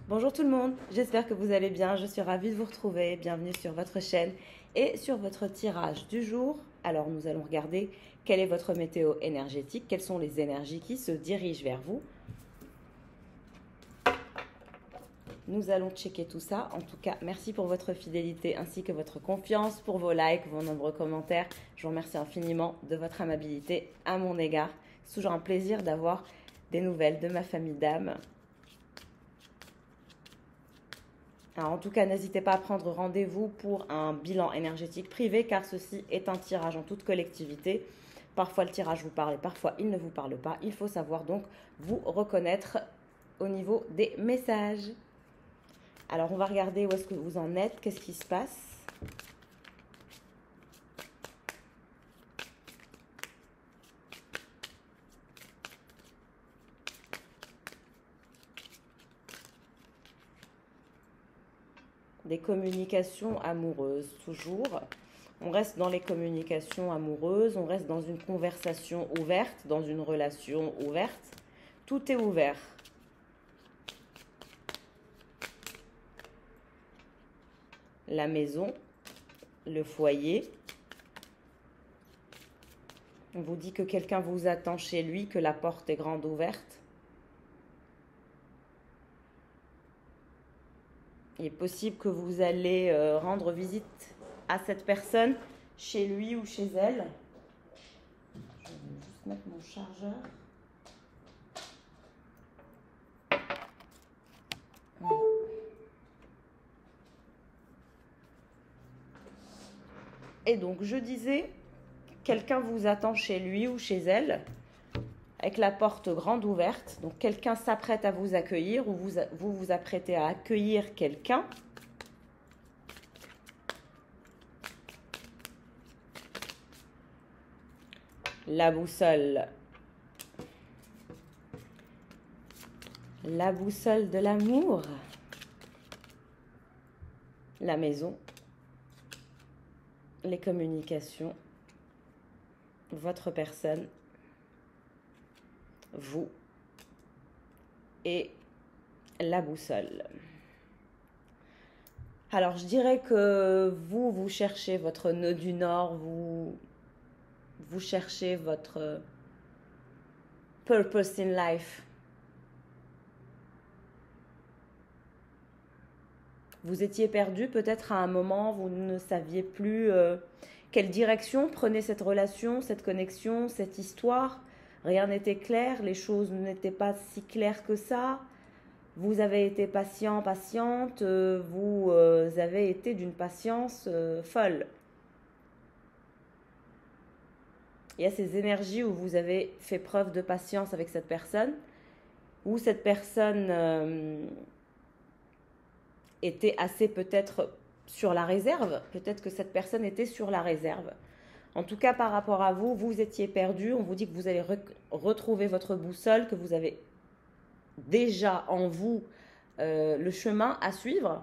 Bonjour tout le monde, j'espère que vous allez bien, je suis ravie de vous retrouver, bienvenue sur votre chaîne et sur votre tirage du jour. Alors nous allons regarder quelle est votre météo énergétique, quelles sont les énergies qui se dirigent vers vous. Nous allons checker tout ça. En tout cas, merci pour votre fidélité ainsi que votre confiance, pour vos likes, vos nombreux commentaires. Je vous remercie infiniment de votre amabilité à mon égard. C'est toujours un plaisir d'avoir des nouvelles de ma famille d'âme. Alors, en tout cas, n'hésitez pas à prendre rendez-vous pour un bilan énergétique privé car ceci est un tirage en toute collectivité. Parfois le tirage vous parle et parfois il ne vous parle pas. Il faut savoir donc vous reconnaître au niveau des messages. Alors on va regarder où est-ce que vous en êtes, qu'est-ce qui se passe. Des communications amoureuses, toujours. On reste dans les communications amoureuses, on reste dans une conversation ouverte, dans une relation ouverte. Tout est ouvert. La maison, le foyer. On vous dit que quelqu'un vous attend chez lui, que la porte est grande ouverte. Il est possible que vous allez rendre visite à cette personne, chez lui ou chez elle. Je vais juste mettre mon chargeur. Voilà. Et donc, je disais, quelqu'un vous attend chez lui ou chez elle, avec la porte grande ouverte. Donc, quelqu'un s'apprête à vous accueillir ou vous apprêtez à accueillir quelqu'un. La boussole. La boussole de l'amour. La maison. Les communications. Votre personne. Vous. Et la boussole. Alors, je dirais que vous cherchez votre nœud du Nord, vous cherchez votre purpose in life. Vous étiez perdu peut-être à un moment, vous ne saviez plus quelle direction prenait cette relation, cette connexion, cette histoire. Rien n'était clair, les choses n'étaient pas si claires que ça. Vous avez été patient, patiente, vous avez été d'une patience folle. Il y a ces énergies où vous avez fait preuve de patience avec cette personne, où cette personne était assez peut-être sur la réserve, peut-être que cette personne était sur la réserve. En tout cas, par rapport à vous, vous étiez perdu, on vous dit que vous allez retrouver votre boussole, que vous avez déjà en vous le chemin à suivre,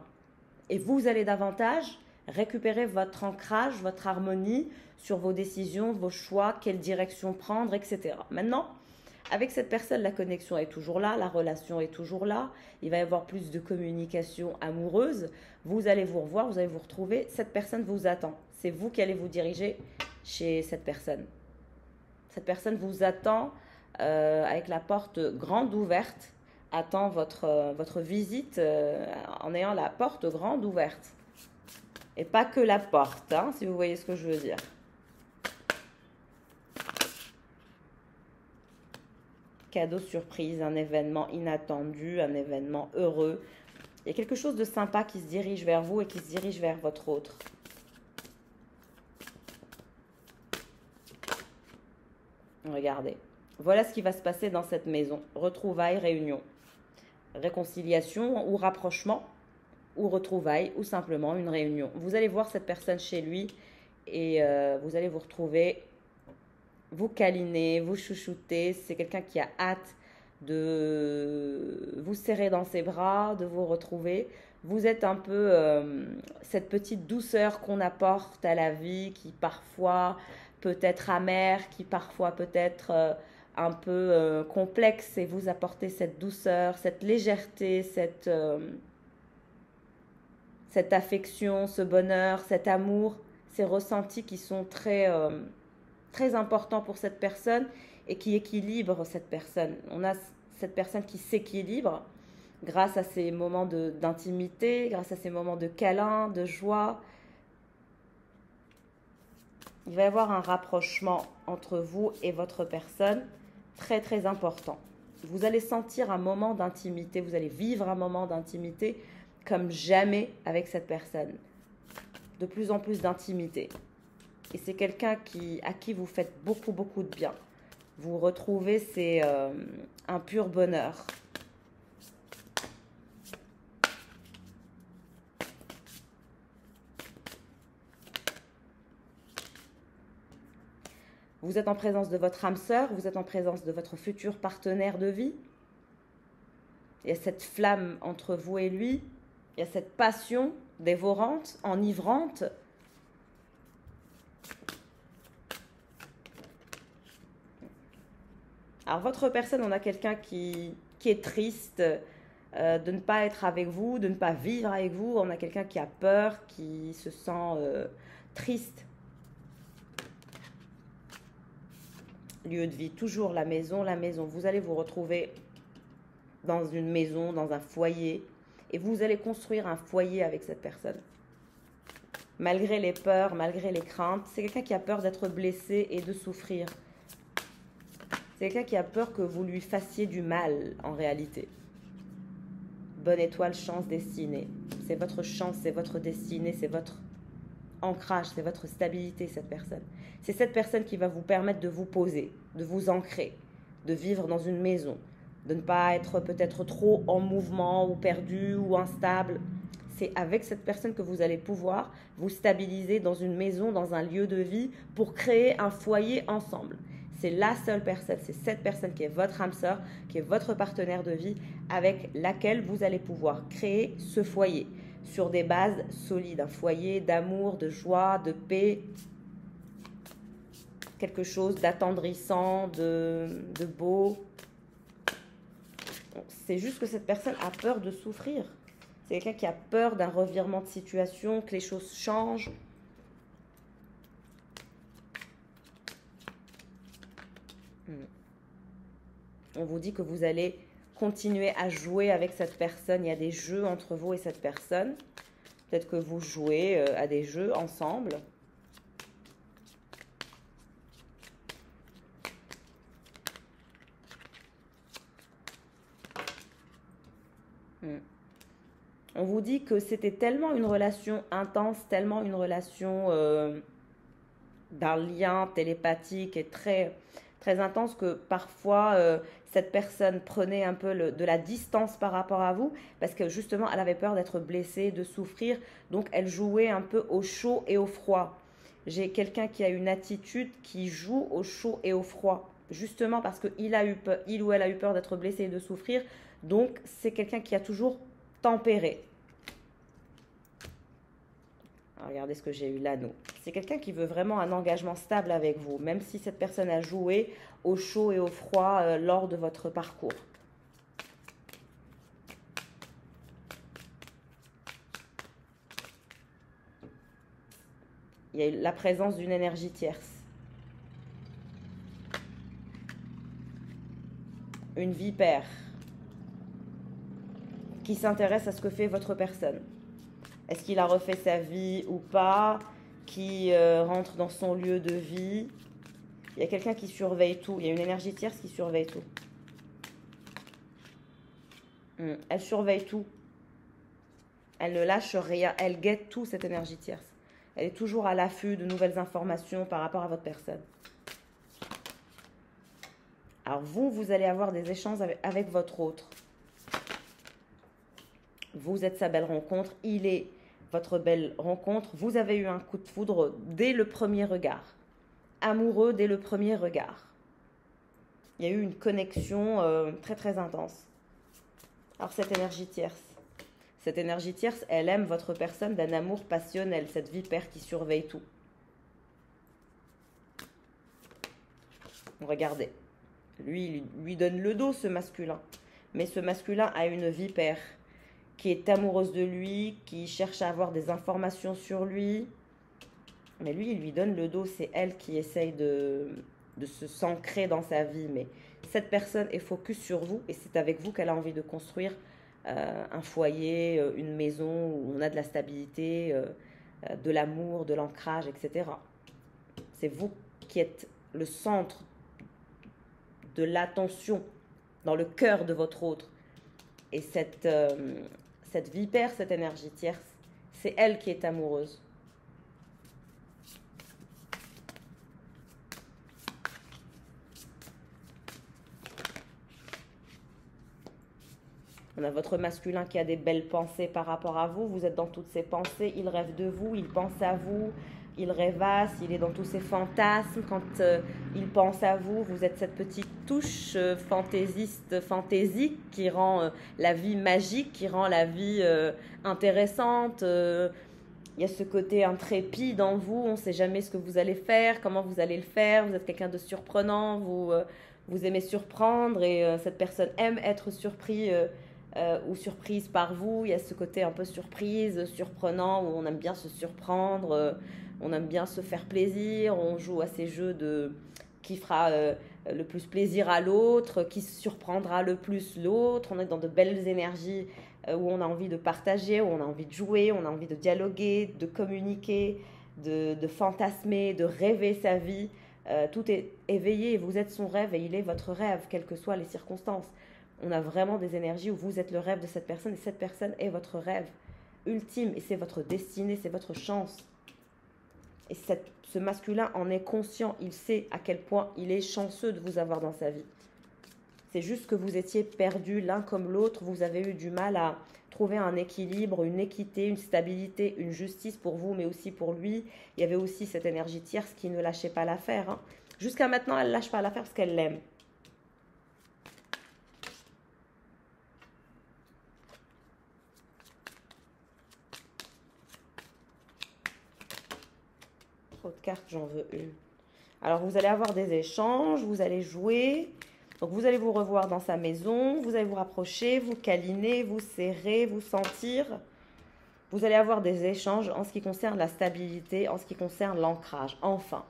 et vous allez davantage récupérer votre ancrage, votre harmonie sur vos décisions, vos choix, quelle direction prendre, etc. Maintenant, avec cette personne, la connexion est toujours là, la relation est toujours là, il va y avoir plus de communication amoureuse, vous allez vous revoir, vous allez vous retrouver, cette personne vous attend. C'est vous qui allez vous diriger chez cette personne. Cette personne vous attend avec la porte grande ouverte, attend votre visite en ayant la porte grande ouverte. Et pas que la porte, hein, si vous voyez ce que je veux dire. Cadeau surprise, un événement inattendu, un événement heureux. Il y a quelque chose de sympa qui se dirige vers vous et qui se dirige vers votre autre. Regardez. Voilà ce qui va se passer dans cette maison. Retrouvailles, réunion. Réconciliation ou rapprochement, ou retrouvailles, ou simplement une réunion. Vous allez voir cette personne chez lui et vous allez vous retrouver, vous câliner, vous chouchouter. C'est quelqu'un qui a hâte de vous serrer dans ses bras, de vous retrouver. Vous êtes un peu cette petite douceur qu'on apporte à la vie qui parfois peut être amère, qui parfois peut être un peu complexe et vous apporter cette douceur, cette légèreté, cette affection, ce bonheur, cet amour, ces ressentis qui sont très importants pour cette personne et qui équilibrent cette personne. On a cette personne qui s'équilibre grâce à ces moments d'intimité, grâce à ces moments de câlin, de joie. Il va y avoir un rapprochement entre vous et votre personne très important. Vous allez sentir un moment d'intimité, vous allez vivre un moment d'intimité comme jamais avec cette personne. De plus en plus d'intimité. Et c'est quelqu'un à qui vous faites beaucoup de bien. Vous retrouvez, c'est un pur bonheur. Vous êtes en présence de votre âme sœur, vous êtes en présence de votre futur partenaire de vie. Il y a cette flamme entre vous et lui. Il y a cette passion dévorante, enivrante. Alors, votre personne, on a quelqu'un qui est triste de ne pas être avec vous, de ne pas vivre avec vous. On a quelqu'un qui a peur, qui se sent triste. Lieu de vie, toujours la maison, la maison. Vous allez vous retrouver dans une maison, dans un foyer. Et vous allez construire un foyer avec cette personne. Malgré les peurs, malgré les craintes. C'est quelqu'un qui a peur d'être blessé et de souffrir. C'est quelqu'un qui a peur que vous lui fassiez du mal, en réalité. Bonne étoile, chance, destinée. C'est votre chance, c'est votre destinée, c'est votre ancrage, c'est votre stabilité, cette personne. C'est cette personne qui va vous permettre de vous poser, de vous ancrer, de vivre dans une maison, de ne pas être peut-être trop en mouvement ou perdu ou instable. C'est avec cette personne que vous allez pouvoir vous stabiliser dans une maison, dans un lieu de vie pour créer un foyer ensemble. C'est la seule personne, c'est cette personne qui est votre âme sœur, qui est votre partenaire de vie avec laquelle vous allez pouvoir créer ce foyer sur des bases solides, un foyer d'amour, de joie, de paix, quelque chose d'attendrissant, de beau. C'est juste que cette personne a peur de souffrir. C'est quelqu'un qui a peur d'un revirement de situation, que les choses changent. On vous dit que vous allez continuer à jouer avec cette personne. Il y a des jeux entre vous et cette personne. Peut-être que vous jouez à des jeux ensemble. On vous dit que c'était tellement une relation intense, tellement une relation d'un lien télépathique et très intense que parfois cette personne prenait un peu de la distance par rapport à vous parce que justement elle avait peur d'être blessée, de souffrir, donc elle jouait un peu au chaud et au froid. J'ai quelqu'un qui a une attitude qui joue au chaud et au froid, justement parce qu'il ou elle a eu peur d'être blessé et de souffrir, donc c'est quelqu'un qui a toujours tempéré. Regardez ce que j'ai eu là, nous. C'est quelqu'un qui veut vraiment un engagement stable avec vous, même si cette personne a joué au chaud et au froid lors de votre parcours. Il y a eu la présence d'une énergie tierce. Une vipère qui s'intéresse à ce que fait votre personne. Est-ce qu'il a refait sa vie ou pas? Qui rentre dans son lieu de vie? Il y a quelqu'un qui surveille tout. Il y a une énergie tierce qui surveille tout. Elle surveille tout. Elle ne lâche rien. Elle guette tout, cette énergie tierce. Elle est toujours à l'affût de nouvelles informations par rapport à votre personne. Alors vous allez avoir des échanges avec votre autre. Vous êtes sa belle rencontre. Il est votre belle rencontre. Vous avez eu un coup de foudre dès le premier regard. Amoureux dès le premier regard. Il y a eu une connexion très intense. Alors cette énergie tierce, elle aime votre personne d'un amour passionnel, cette vipère qui surveille tout. Regardez, Lui, il lui donne le dos, ce masculin. Mais ce masculin a une vipère qui est amoureuse de lui, qui cherche à avoir des informations sur lui. Mais lui, il lui donne le dos. C'est elle qui essaye de se s'ancrer dans sa vie. Mais cette personne est focus sur vous et c'est avec vous qu'elle a envie de construire un foyer, une maison où on a de la stabilité, de l'amour, de l'ancrage, etc. C'est vous qui êtes le centre de l'attention dans le cœur de votre autre. Et cette vipère, cette énergie tierce, c'est elle qui est amoureuse. On a votre masculin qui a des belles pensées par rapport à vous. Vous êtes dans toutes ses pensées. Il rêve de vous, il pense à vous, il rêvasse, il est dans tous ses fantasmes. Quand il pense à vous, vous êtes cette petite touche fantaisiste, fantaisique qui rend la vie magique, qui rend la vie intéressante. Il y a ce côté intrépide en vous. On ne sait jamais ce que vous allez faire, comment vous allez le faire. Vous êtes quelqu'un de surprenant. Vous aimez surprendre et cette personne aime être surpris ou surprise par vous. Il y a ce côté un peu surprise, surprenant, où on aime bien se surprendre, on aime bien se faire plaisir, on joue à ces jeux de qui fera le plus plaisir à l'autre, qui surprendra le plus l'autre. On est dans de belles énergies où on a envie de partager, où on a envie de jouer, on a envie de dialoguer, de communiquer, de fantasmer, de rêver sa vie. Tout est éveillé, vous êtes son rêve et il est votre rêve, quelles que soient les circonstances. On a vraiment des énergies où vous êtes le rêve de cette personne et cette personne est votre rêve ultime et c'est votre destinée, c'est votre chance. Et ce masculin en est conscient, il sait à quel point il est chanceux de vous avoir dans sa vie. C'est juste que vous étiez perdus l'un comme l'autre, vous avez eu du mal à trouver un équilibre, une équité, une stabilité, une justice pour vous, mais aussi pour lui. Il y avait aussi cette énergie tierce qui ne lâchait pas l'affaire. Jusqu'à maintenant, elle ne lâche pas l'affaire parce qu'elle l'aime. Trop de cartes, j'en veux une. Alors, vous allez avoir des échanges, vous allez jouer. Donc, vous allez vous revoir dans sa maison, vous allez vous rapprocher, vous câliner, vous serrer, vous sentir. Vous allez avoir des échanges en ce qui concerne la stabilité, en ce qui concerne l'ancrage. Enfin,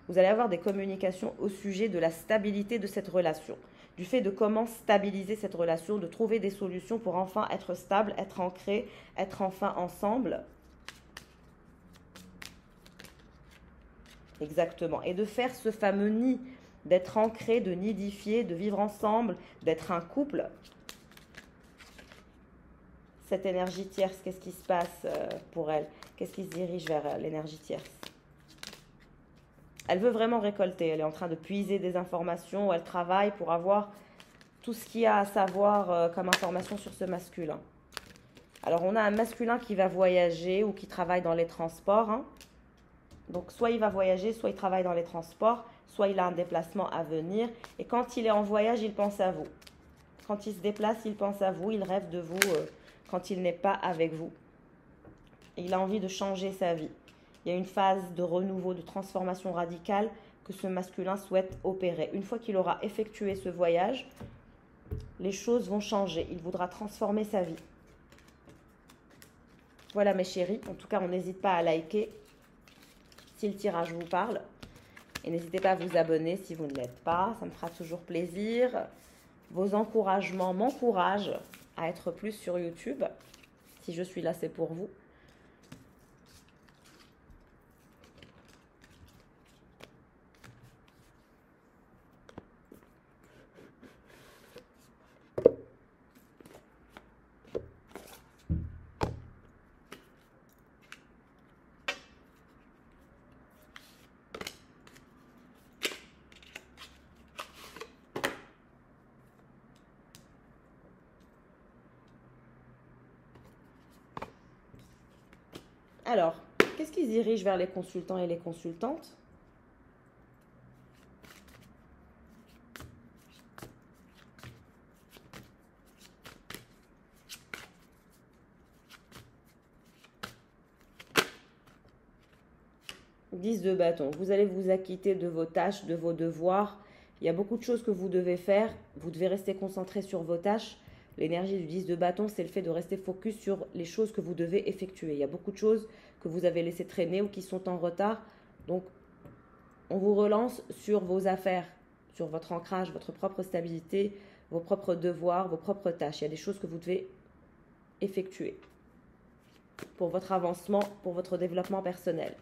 vous allez avoir des communications au sujet de la stabilité de cette relation, du fait de comment stabiliser cette relation, de trouver des solutions pour enfin être stable, être ancré, être enfin ensemble. Exactement. Et de faire ce fameux nid, d'être ancré, de nidifier, de vivre ensemble, d'être un couple. Cette énergie tierce, qu'est-ce qui se passe pour elle? Qu'est-ce qui se dirige vers l'énergie tierce? Elle veut vraiment récolter. Elle est en train de puiser des informations. Elle travaille pour avoir tout ce qu'il y a à savoir comme information sur ce masculin. Alors, on a un masculin qui va voyager ou qui travaille dans les transports. Donc, soit il va voyager, soit il travaille dans les transports, soit il a un déplacement à venir. Et quand il est en voyage, il pense à vous. Quand il se déplace, il pense à vous. Il rêve de vous quand il n'est pas avec vous. Et il a envie de changer sa vie. Il y a une phase de renouveau, de transformation radicale que ce masculin souhaite opérer. Une fois qu'il aura effectué ce voyage, les choses vont changer. Il voudra transformer sa vie. Voilà mes chéris. En tout cas, on n'hésite pas à liker si le tirage vous parle. Et n'hésitez pas à vous abonner si vous ne l'êtes pas. Ça me fera toujours plaisir. Vos encouragements m'encouragent à être plus sur YouTube. Si je suis là, c'est pour vous. Alors, qu'est-ce qui se dirige vers les consultants et les consultantes? Dix de bâton. Vous allez vous acquitter de vos tâches, de vos devoirs. Il y a beaucoup de choses que vous devez faire. Vous devez rester concentré sur vos tâches. L'énergie du 10 de bâton, c'est le fait de rester focus sur les choses que vous devez effectuer. Il y a beaucoup de choses que vous avez laissées traîner ou qui sont en retard. Donc, on vous relance sur vos affaires, sur votre ancrage, votre propre stabilité, vos propres devoirs, vos propres tâches. Il y a des choses que vous devez effectuer pour votre avancement, pour votre développement personnel.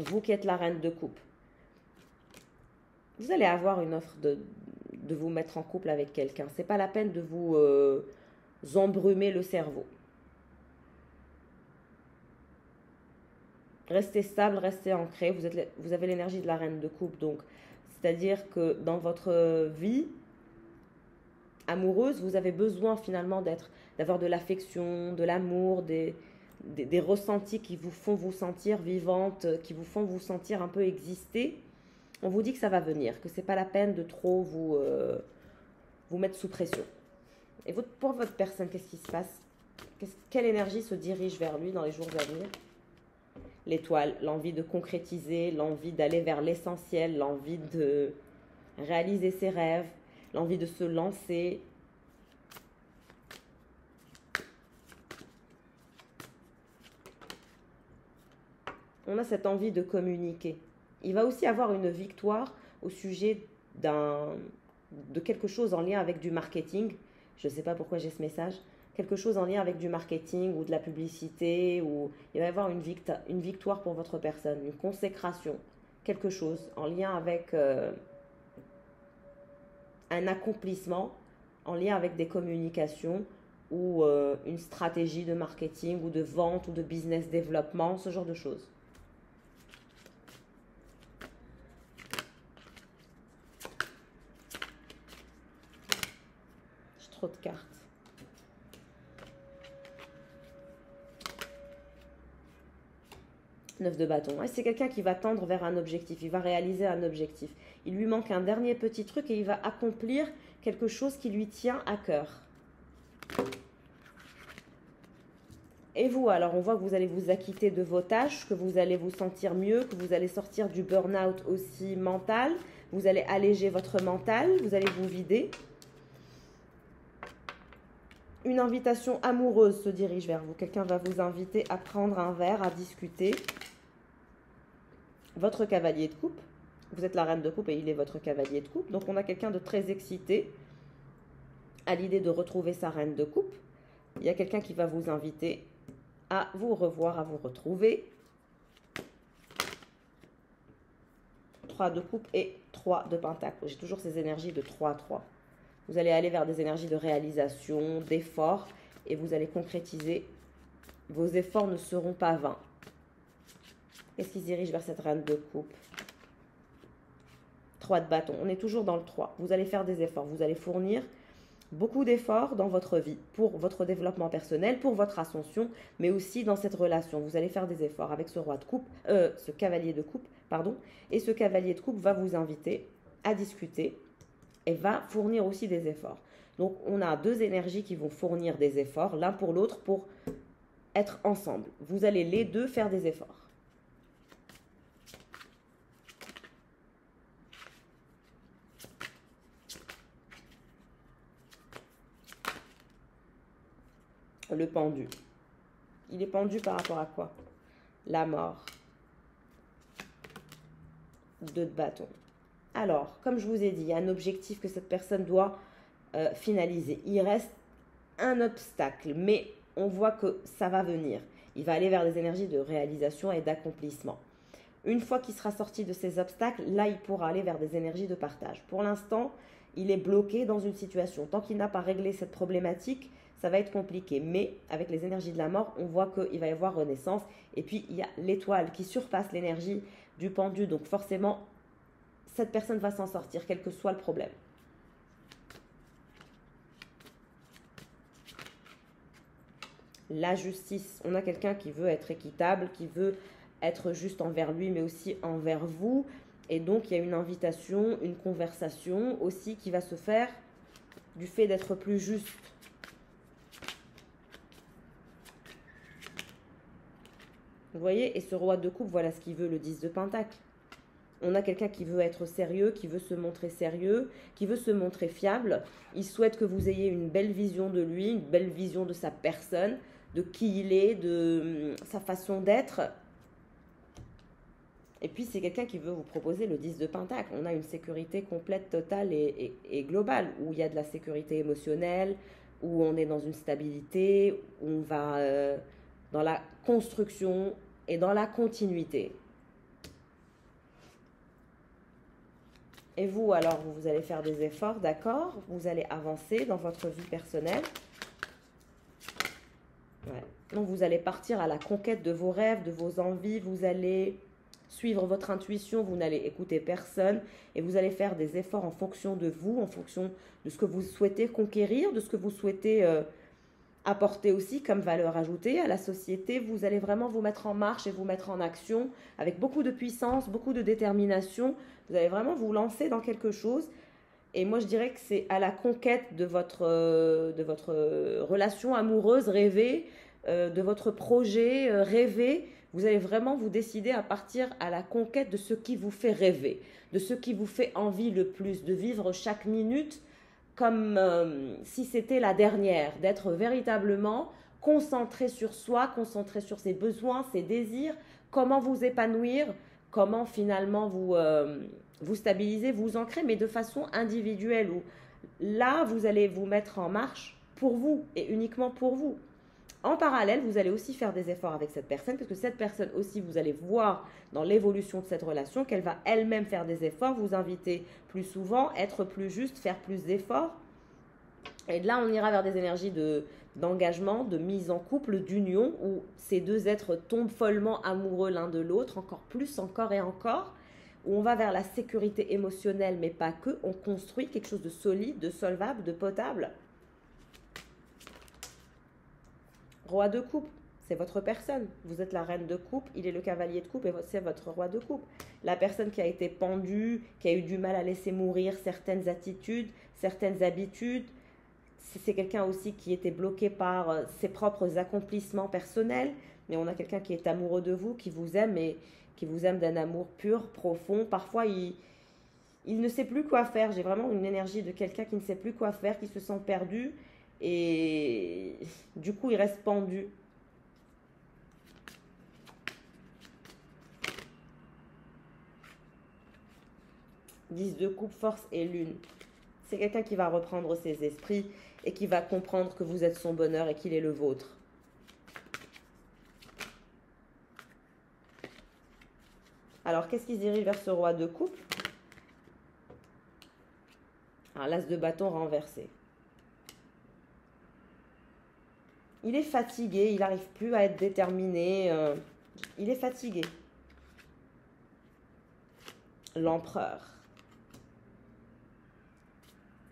Vous qui êtes la reine de coupe, vous allez avoir une offre de vous mettre en couple avec quelqu'un. C'est pas la peine de vous embrumer le cerveau. Restez stable, restez ancré. Vous avez l'énergie de la reine de coupe, donc c'est-à-dire que dans votre vie amoureuse, vous avez besoin finalement d'avoir de l'affection, de l'amour, des ressentis qui vous font vous sentir vivante, qui vous font vous sentir un peu exister. On vous dit que ça va venir, que c'est pas la peine de trop vous mettre sous pression. Et pour votre personne, qu'est-ce qui se passe? Quelle énergie se dirige vers lui dans les jours à venir? L'étoile, l'envie de concrétiser, l'envie d'aller vers l'essentiel, l'envie de réaliser ses rêves, l'envie de se lancer. On a cette envie de communiquer. Il va aussi avoir une victoire au sujet de quelque chose en lien avec du marketing. Je ne sais pas pourquoi j'ai ce message. Quelque chose en lien avec du marketing ou de la publicité. Ou il va y avoir une victoire pour votre personne, une consécration. Quelque chose en lien avec un accomplissement, en lien avec des communications ou une stratégie de marketing ou de vente ou de business développement, ce genre de choses. J'ai trop de cartes. Neuf de bâton. C'est quelqu'un qui va tendre vers un objectif. Il va réaliser un objectif. Il lui manque un dernier petit truc et il va accomplir quelque chose qui lui tient à cœur. Et vous, alors, on voit que vous allez vous acquitter de vos tâches, que vous allez vous sentir mieux, que vous allez sortir du burn-out aussi mental. Vous allez alléger votre mental, vous allez vous vider. Une invitation amoureuse se dirige vers vous. Quelqu'un va vous inviter à prendre un verre, à discuter. Votre cavalier de coupe. Vous êtes la reine de coupe et il est votre cavalier de coupe. Donc, on a quelqu'un de très excité à l'idée de retrouver sa reine de coupe. Il y a quelqu'un qui va vous inviter à vous revoir, à vous retrouver. 3 de coupe et 3 de pentacle. J'ai toujours ces énergies de 3-3. Vous allez aller vers des énergies de réalisation, d'effort, et vous allez concrétiser. Vos efforts ne seront pas vains. Qu'est-ce qui se dirige vers cette reine de coupe? 3 de bâton. On est toujours dans le 3. Vous allez faire des efforts. Vous allez fournir beaucoup d'efforts dans votre vie pour votre développement personnel, pour votre ascension, mais aussi dans cette relation. Vous allez faire des efforts avec ce roi de coupe, ce cavalier de coupe, pardon. Et ce cavalier de coupe va vous inviter à discuter et va fournir aussi des efforts. Donc, on a deux énergies qui vont fournir des efforts, l'un pour l'autre, pour être ensemble. Vous allez les deux faire des efforts. Le pendu. Il est pendu par rapport à quoi? La mort. 2 de bâton. Alors, comme je vous ai dit, il y a un objectif que cette personne doit finaliser. Il reste un obstacle, mais on voit que ça va venir. Il va aller vers des énergies de réalisation et d'accomplissement. Une fois qu'il sera sorti de ces obstacles, là, il pourra aller vers des énergies de partage. Pour l'instant, il est bloqué dans une situation. Tant qu'il n'a pas réglé cette problématique, ça va être compliqué. Mais avec les énergies de la mort, on voit qu'il va y avoir renaissance. Et puis, il y a l'étoile qui surpasse l'énergie du pendu. Donc forcément, cette personne va s'en sortir, quel que soit le problème. La justice. On a quelqu'un qui veut être équitable, qui veut être juste envers lui, mais aussi envers vous. Et donc, il y a une invitation, une conversation aussi qui va se faire du fait d'être plus juste. Vous voyez, et ce roi de coupe, voilà ce qu'il veut, le 10 de pentacle. On a quelqu'un qui veut être sérieux, qui veut se montrer sérieux, qui veut se montrer fiable. Il souhaite que vous ayez une belle vision de lui, une belle vision de sa personne, de qui il est, de sa façon d'être. Et puis, c'est quelqu'un qui veut vous proposer le 10 de Pentacle. On a une sécurité complète, totale et globale, où il y a de la sécurité émotionnelle, où on est dans une stabilité, où on va dans la construction et dans la continuité. Et vous, alors, vous allez faire des efforts, d'accord? Vous allez avancer dans votre vie personnelle. Ouais. Donc, vous allez partir à la conquête de vos rêves, de vos envies. Vous allez suivre votre intuition, vous n'allez écouter personne. Et vous allez faire des efforts en fonction de vous, en fonction de ce que vous souhaitez conquérir, de ce que vous souhaitez apporter aussi comme valeur ajoutée à la société. Vous allez vraiment vous mettre en marche et vous mettre en action avec beaucoup de puissance, beaucoup de détermination. Vous allez vraiment vous lancer dans quelque chose. Et moi, je dirais que c'est à la conquête de votre relation amoureuse rêvée, de votre projet rêvé. Vous allez vraiment vous décider à partir à la conquête de ce qui vous fait rêver, de ce qui vous fait envie le plus, de vivre chaque minute comme si c'était la dernière, d'être véritablement concentré sur soi, concentré sur ses besoins, ses désirs, comment vous épanouir, comment finalement vous stabiliser, vous ancrer, mais de façon individuelle, où là, vous allez vous mettre en marche pour vous et uniquement pour vous. En parallèle, vous allez aussi faire des efforts avec cette personne, parce que cette personne aussi, vous allez voir dans l'évolution de cette relation qu'elle va elle-même faire des efforts, vous inviter plus souvent, être plus juste, faire plus d'efforts. Et là, on ira vers des énergies d'engagement, de mise en couple, d'union, où ces deux êtres tombent follement amoureux l'un de l'autre, encore plus, encore et encore, où on va vers la sécurité émotionnelle, mais pas que, on construit quelque chose de solide, de solvable, de potable. Roi de coupe, c'est votre personne. Vous êtes la reine de coupe, il est le cavalier de coupe et c'est votre roi de coupe. La personne qui a été pendue, qui a eu du mal à laisser mourir certaines attitudes, certaines habitudes. C'est quelqu'un aussi qui était bloqué par ses propres accomplissements personnels. Mais on a quelqu'un qui est amoureux de vous, qui vous aime et qui vous aime d'un amour pur, profond. Parfois, il ne sait plus quoi faire. J'ai vraiment une énergie de quelqu'un qui ne sait plus quoi faire, qui se sent perdu. Et du coup, il reste pendu. « 10 de coupe, force et lune ». C'est quelqu'un qui va reprendre ses esprits et qui va comprendre que vous êtes son bonheur et qu'il est le vôtre. Alors, qu'est-ce qui se dirige vers ce roi de coupe? L'as de bâton renversé. Il est fatigué, il n'arrive plus à être déterminé, il est fatigué. L'empereur.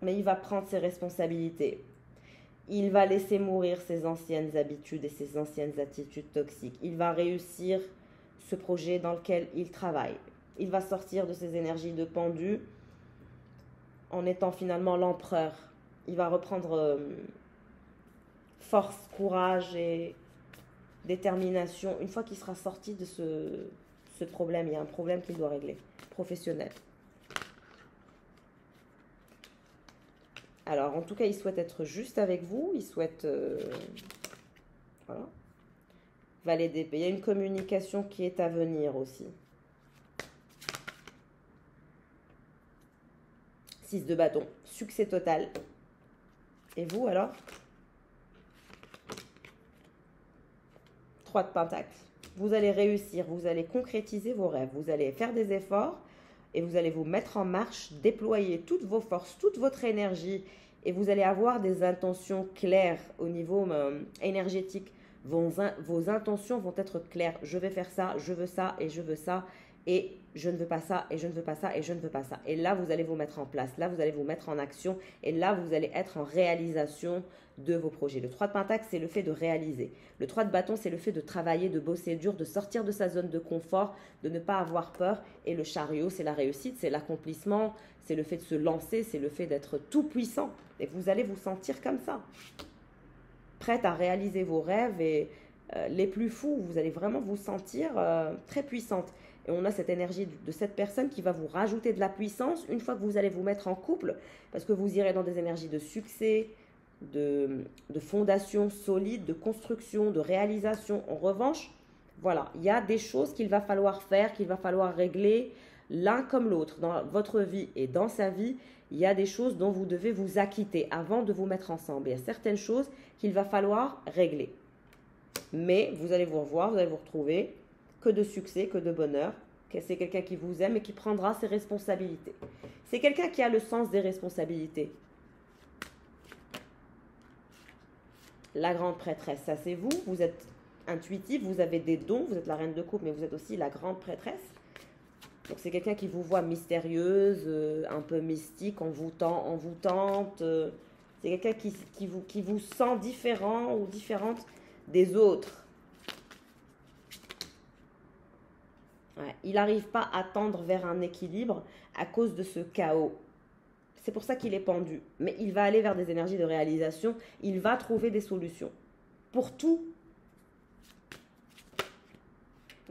Mais il va prendre ses responsabilités. Il va laisser mourir ses anciennes habitudes et ses anciennes attitudes toxiques. Il va réussir ce projet dans lequel il travaille. Il va sortir de ses énergies de pendu en étant finalement l'empereur. Il va reprendre force, courage et détermination. Une fois qu'il sera sorti de ce problème, il y a un problème qu'il doit régler, professionnel. Alors, en tout cas, il souhaite être juste avec vous. Il souhaite... voilà. Valet d'épée. Il y a une communication qui est à venir aussi. 6 de bâton. Succès total. Et vous, alors? 3 de pentacle. Vous allez réussir. Vous allez concrétiser vos rêves. Vous allez faire des efforts. Et vous allez vous mettre en marche, déployer toutes vos forces, toute votre énergie. Et vous allez avoir des intentions claires au niveau énergétique. Vos intentions vont être claires. Je vais faire ça, je veux ça et je veux ça. Et je ne veux pas ça et je ne veux pas ça et je ne veux pas ça. Et là, vous allez vous mettre en place. Là, vous allez vous mettre en action. Et là, vous allez être en réalisation de vos projets. Le 3 de pentacle, c'est le fait de réaliser. Le 3 de bâton, c'est le fait de travailler, de bosser dur, de sortir de sa zone de confort, de ne pas avoir peur. Et le chariot, c'est la réussite, c'est l'accomplissement, c'est le fait de se lancer, c'est le fait d'être tout puissant. Et vous allez vous sentir comme ça, prête à réaliser vos rêves et les plus fous. Vous allez vraiment vous sentir très puissante. Et on a cette énergie de cette personne qui va vous rajouter de la puissance une fois que vous allez vous mettre en couple, parce que vous irez dans des énergies de succès, de fondation solide, de construction, de réalisation. En revanche, voilà, il y a des choses qu'il va falloir faire, qu'il va falloir régler l'un comme l'autre dans votre vie et dans sa vie. Il y a des choses dont vous devez vous acquitter avant de vous mettre ensemble. Il y a certaines choses qu'il va falloir régler. Mais vous allez vous revoir, vous allez vous retrouver, que de succès, que de bonheur. C'est quelqu'un qui vous aime et qui prendra ses responsabilités. C'est quelqu'un qui a le sens des responsabilités. La grande prêtresse, ça c'est vous. Vous êtes intuitif, vous avez des dons, vous êtes la reine de coupe, mais vous êtes aussi la grande prêtresse. Donc c'est quelqu'un qui vous voit mystérieuse, un peu mystique, envoûtante. C'est quelqu'un qui vous sent différent ou différente des autres. Ouais, il n'arrive pas à tendre vers un équilibre à cause de ce chaos. C'est pour ça qu'il est pendu. Mais il va aller vers des énergies de réalisation. Il va trouver des solutions. Pour tout.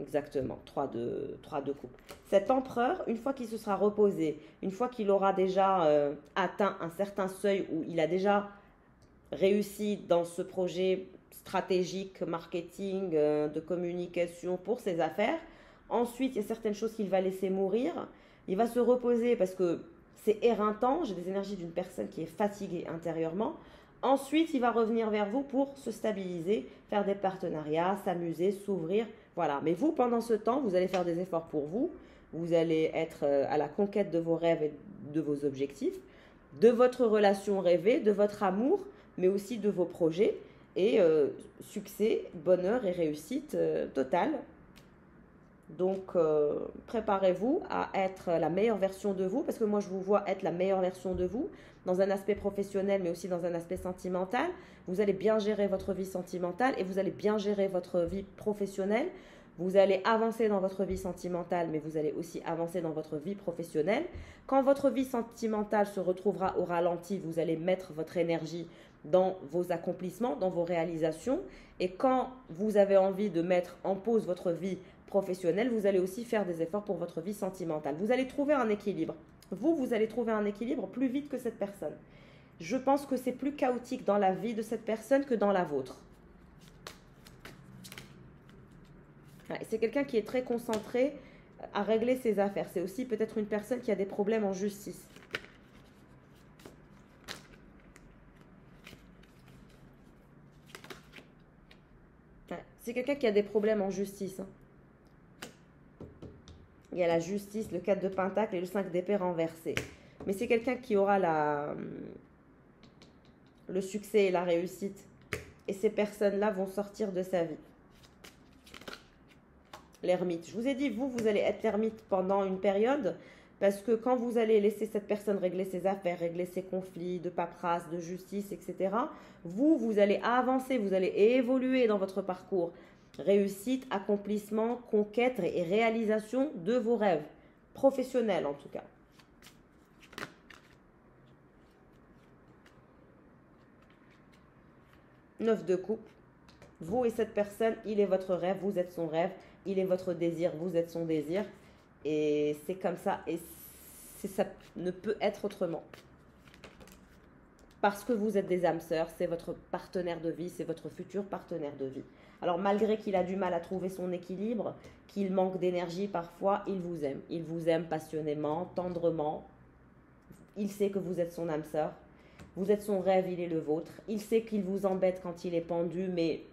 Exactement. 3 de coupe. Cet empereur, une fois qu'il se sera reposé, une fois qu'il aura déjà atteint un certain seuil où il a déjà réussi dans ce projet stratégique, marketing, de communication pour ses affaires, ensuite, il y a certaines choses qu'il va laisser mourir. Il va se reposer parce que c'est éreintant. J'ai des énergies d'une personne qui est fatiguée intérieurement. Ensuite, il va revenir vers vous pour se stabiliser, faire des partenariats, s'amuser, s'ouvrir. Voilà. Mais vous, pendant ce temps, vous allez faire des efforts pour vous. Vous allez être à la conquête de vos rêves et de vos objectifs, de votre relation rêvée, de votre amour, mais aussi de vos projets. Et succès, bonheur et réussite totale. Donc, préparez-vous à être la meilleure version de vous, parce que moi, je vous vois être la meilleure version de vous, dans un aspect professionnel, mais aussi dans un aspect sentimental. Vous allez bien gérer votre vie sentimentale et vous allez bien gérer votre vie professionnelle. Vous allez avancer dans votre vie sentimentale, mais vous allez aussi avancer dans votre vie professionnelle. Quand votre vie sentimentale se retrouvera au ralenti, vous allez mettre votre énergie dans vos accomplissements, dans vos réalisations. Et quand vous avez envie de mettre en pause votre vie professionnelle, vous allez aussi faire des efforts pour votre vie sentimentale. Vous allez trouver un équilibre. Vous allez trouver un équilibre plus vite que cette personne. Je pense que c'est plus chaotique dans la vie de cette personne que dans la vôtre. C'est quelqu'un qui est très concentré à régler ses affaires. C'est aussi peut-être une personne qui a des problèmes en justice. C'est quelqu'un qui a des problèmes en justice. Il y a la justice, le 4 de Pentacle et le 5 d'épée renversé. Mais c'est quelqu'un qui aura le succès et la réussite. Et ces personnes-là vont sortir de sa vie. L'ermite. Je vous ai dit, vous allez être l'ermite pendant une période. Parce que quand vous allez laisser cette personne régler ses affaires, régler ses conflits de paperasse, de justice, etc., vous allez avancer, vous allez évoluer dans votre parcours. Réussite, accomplissement, conquête et réalisation de vos rêves. Professionnels en tout cas. Neuf de coupe. Vous et cette personne, il est votre rêve, vous êtes son rêve. Il est votre désir, vous êtes son désir. Et c'est comme ça, et ça ne peut être autrement. Parce que vous êtes des âmes sœurs, c'est votre partenaire de vie, c'est votre futur partenaire de vie. Alors malgré qu'il a du mal à trouver son équilibre, qu'il manque d'énergie parfois, il vous aime. Il vous aime passionnément, tendrement. Il sait que vous êtes son âme sœur. Vous êtes son rêve, il est le vôtre. Il sait qu'il vous embête quand il est pendu, mais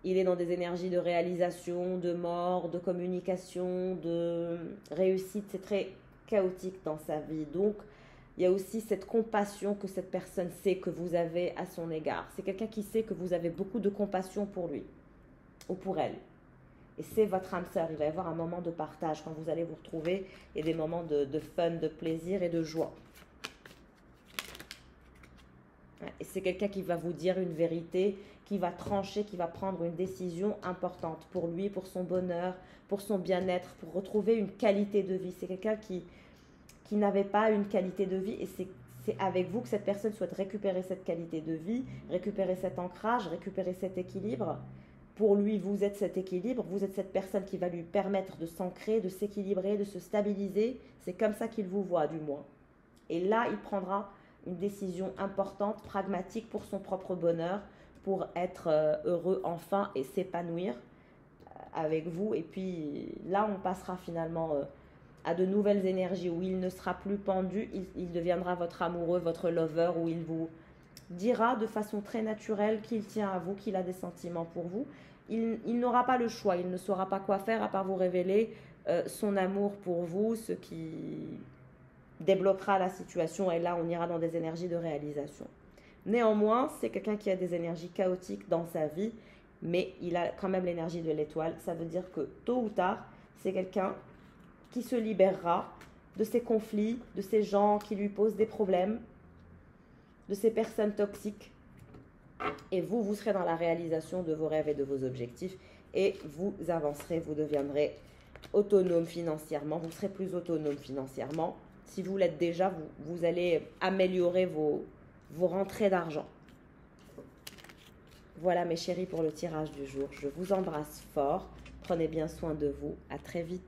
il est dans des énergies de réalisation, de mort, de communication, de réussite. C'est très chaotique dans sa vie. Donc, il y a aussi cette compassion que cette personne sait que vous avez à son égard. C'est quelqu'un qui sait que vous avez beaucoup de compassion pour lui ou pour elle. Et c'est votre âme sœur. Il va y avoir un moment de partage quand vous allez vous retrouver et des moments de fun, de plaisir et de joie. Et c'est quelqu'un qui va vous dire une vérité, qui va trancher, qui va prendre une décision importante pour lui, pour son bonheur, pour son bien-être, pour retrouver une qualité de vie. C'est quelqu'un qui n'avait pas une qualité de vie et c'est avec vous que cette personne souhaite récupérer cette qualité de vie, récupérer cet ancrage, récupérer cet équilibre pour lui, vous êtes cet équilibre, vous êtes cette personne qui va lui permettre de s'ancrer, de s'équilibrer, de se stabiliser. C'est comme ça qu'il vous voit, du moins. Et là, il prendra une décision importante, pragmatique pour son propre bonheur, pour être heureux enfin et s'épanouir avec vous. Et puis là, on passera finalement à de nouvelles énergies où il ne sera plus pendu, il deviendra votre amoureux, votre lover, où il vous dira de façon très naturelle qu'il tient à vous, qu'il a des sentiments pour vous. Il n'aura pas le choix, il ne saura pas quoi faire à part vous révéler son amour pour vous, ce qui débloquera la situation, et là on ira dans des énergies de réalisation. Néanmoins, c'est quelqu'un qui a des énergies chaotiques dans sa vie, mais il a quand même l'énergie de l'étoile. Ça veut dire que tôt ou tard, c'est quelqu'un qui se libérera de ces conflits, de ces gens qui lui posent des problèmes, de ces personnes toxiques. Et vous, vous serez dans la réalisation de vos rêves et de vos objectifs, et vous avancerez, vous deviendrez autonome financièrement, vous serez plus autonome financièrement. Si vous l'êtes déjà, vous allez améliorer vos rentrées d'argent. Voilà mes chéris pour le tirage du jour. Je vous embrasse fort. Prenez bien soin de vous. À très vite.